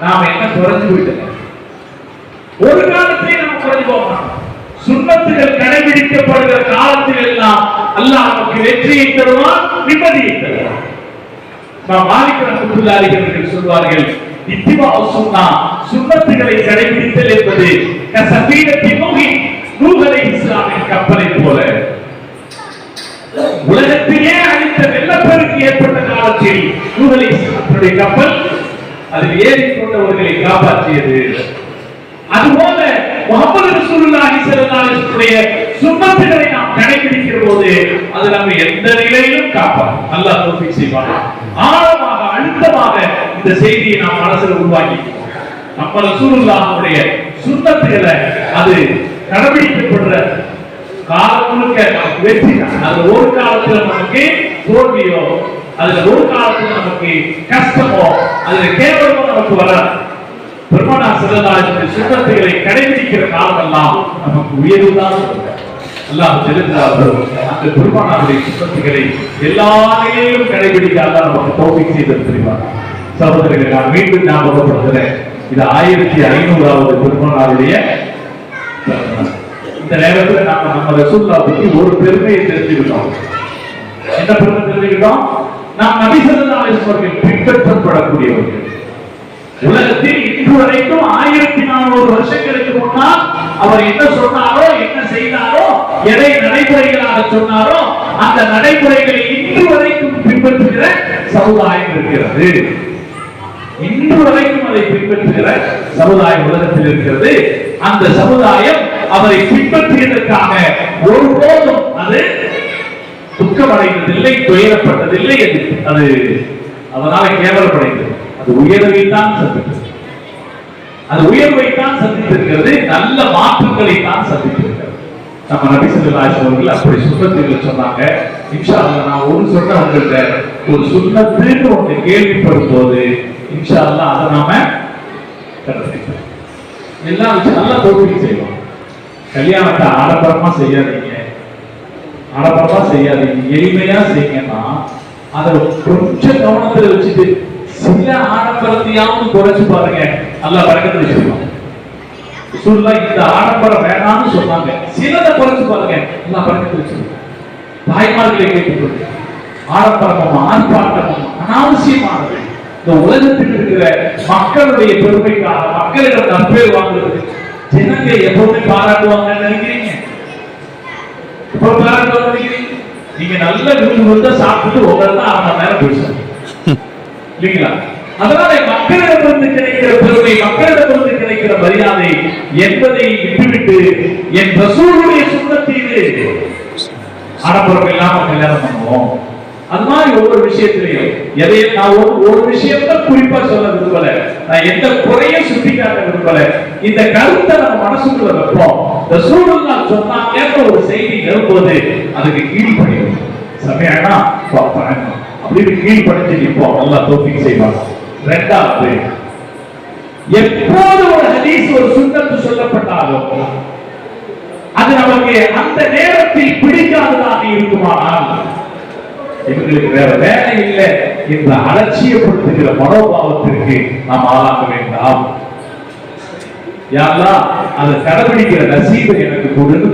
நாம என்ன குறைஞ்சு போயிட்டோம். ஒரு காலத்தை நாம் குறைஞ்சு போகணும். சுன்னத்துகள் கடைபிடிக்கப்படுகிற காலத்தில் எல்லாம் அல்லாஹ் நமக்கு வெற்றியை தருவான், நிம்மதியை தருவான். மாலிக் ரஹ்மத்துல்லாஹி அவர்கள் சொல்வார்கள், இத்திபாஉ சுன்னா, சுன்னத்துகளை கடைபிடித்தல் என்பது கஸபீனத்தி நூஹ் அலைஹிஸ்ஸலாமின் கப்பலை போல. உலகத்தையே அழித்த வெள்ளப்பெருக்கு ஏற்பட்ட காலத்தில் நூஹ் அலைஹிஸ்ஸலாமுடைய கப்பல் அதில் ஏறிக்கொண்டவர்களை காப்பாற்றியது. அதுபோல முஹம்மது ரசூலுல்லாஹி ஸல்லல்லாஹு அலைஹி வஸல்லம் சுன்னத்துகளை நாம் கடைபிடிக்கிற போது அது நம்ம எந்த நிலையிலும் காப்பாற்றும். அல்லாஹ் தௌஃபீக் செய்வான். ஆழமாக அழுத்தமாக இந்த செய்தியை நாம் மனசுல உருவாக்கிக்கிறோம். நம்ம ரசூலுல்லாஹ்வுடைய சுன்னத்துகளை அது கடைபிடிக்கப்படுற காலம் முழுக்க நமக்கு வெற்றி தான். அது ஒரு காலத்துல நமக்கு தோல்வியோ, அதுல ஒரு காலத்துல நமக்கு கஷ்டமோ, அதுல கேவலமோ நமக்கு வராது. பெருமானார் ஸல்லல்லாஹு அலைஹி வஸல்லம் சுன்னத்துகளை கடைபிடிக்கிற காலமெல்லாம் நமக்கு உயர்வுதான். அல்லாஹ் தெரிந்தார்கள் அந்த பெருமானாருடைய சுன்னத்துகளை எல்லா நிலையிலும் கடைபிடிக்க அல்லாஹ் நமக்கு தௌஃபீக் செய்து தருவார். சகோதரர்களே, நான் மீண்டும் ஞாபகப்படுத்துறேன், இது 1500வது பெருமானாருடைய இந்த நேரத்தில் நம்ம ரசூலுல்லாஹ் பத்தி ஒரு பெருமையை தெரிஞ்சுக்கிட்டோம். என்ன பெருமை தெரிஞ்சுக்கிட்டோம்? நாம் நபி ஸல்லல்லாஹு அலைஹி வஸல்லம் பின்பற்றப்படக்கூடியவர்கள். உலகத்தில் இன்று வரைக்கும் 1400 வருஷங்களுக்கு முன்னால் அவர் என்ன சொன்னாரோ, என்ன செய்தாரோ, எதை நடைமுறைகளாக சொன்னாரோ அந்த நடைமுறைகளை இன்று வரைக்கும் பின்பற்றுகிற சமுதாயம் இருக்கிறது. இன்று வரைக்கும் அதை பின்பற்றுகிற சமுதாயம் உலகத்தில் இருக்கிறது. அந்த சமுதாயம் அவரை பின்பற்றியதற்காக ஒருபோதும் அது துக்கமடைந்ததில்லை, துயரப்பட்டதில்லை. அது அதனால கேவலப்படைந்தது. அது உயர்வைத்தான் சந்தித்தது. அது உயர்வைத்தான் சந்தித்திருக்கிறது. நல்ல மாற்றங்களை தான் சந்தித்திருக்கிறது. நம்ம நபி ஸல்லல்லாஹு அலைஹி வஸல்லம் அப்படி சுன்னத்துகளை சொன்னாங்க. இன்ஷா அல்லாஹ் நான் ஒரு சொன்ன உங்கள்கிட்ட ஒரு சுன்னத்துன்னு ஒன்று கேள்விப்படும் போது இன்ஷா அல்லாஹ் அதை நாம கடைபிடிப்போம். எல்லாம் வச்சு நல்லா தௌஃபீக் செய்வோம். கல்யாணத்தை ஆடம்பரமா செய்யாதீங்க, ஆடம்பரமா செய்யாதீங்க, எளிமையா செய்யுங்கன்னா அதை கொஞ்சம் கவனத்தில் வச்சுட்டு சில ஆடம்பரத்தையாவது குறைச்சு பாருங்க, நல்லா பறக்கத்தை வச்சிருக்கோம். ரசூலுல்லாஹ் இந்த ஆடம்பரம் வேணாம்னு சொன்னாங்க, சிலதை குறைச்சு பாருங்க, நல்லா பறக்கத்தை வச்சிருக்கோம். தாய்மார்களை கேட்டுக்கொண்டு ஆடம்பரமும் ஆர்ப்பாட்டமும் அனாவசியமானது. இந்த உலகத்தில் இருக்கிற மக்களுடைய பெருமைக்காக மக்களிடம் நற்பேர் வாங்குறது ஜனங்க எப்பவுமே பாராட்டுவாங்கன்னு நினைக்கிறீங்க? எப்ப பாராட்டுவாங்க நினைக்கிறீங்க? நீங்க நல்ல விருந்து சாப்பிட்டு உங்கள்தான் 1/2 மணி நேரம் பேசுவாங்க இல்லைங்களா? அதனால மக்களிடமிருந்து கிடைக்கிற பெருமை, மக்களிடமிருந்து கிடைக்கிற மரியாதை என்பதை விட்டுவிட்டு என் ரசூலுடைய சுன்னத்திலே ஆடம்பரம் இல்லாம கல்யாணம் பண்ணுவோம். அது மாதிரி ஒவ்வொரு விஷயத்திலையும் எதையும் நான் ஒரு விஷயத்த குறிப்பா சொல்ல விரும்பல, நான் எந்த குறையும் சுட்டி காட்ட விரும்பல. இந்த கருத்தை நம்ம மனசுக்குள்ள வைப்போம். ரசூலுல்லாஹ் சொன்னாங்க ஒரு செய்தி வரும்போது அதுக்கு கீழ்ப்படியும். சமயனா அப்படின்னு கீழ்ப்படிஞ்சு நிற்போம். அல்லாஹ் தௌஃபீக் செய்வான். இரண்டாவது, எப்போது ஒரு ஹதீஸ் ஒரு சுன்னத்து சொல்லப்பட்டாலும் அது நமக்கு அந்த நேரத்தில் பிடிக்காததாக இருக்குமானால் எங்களுக்கு வேற வேலை இல்லை என்ற அலட்சியப்படுத்துகிற மனோபாவத்திற்கு நாம் ஆளாக வேண்டாம். யா அல்லாஹ் அதை கடைபிடிக்கிற நசீபை எனக்கு கொடுன்னு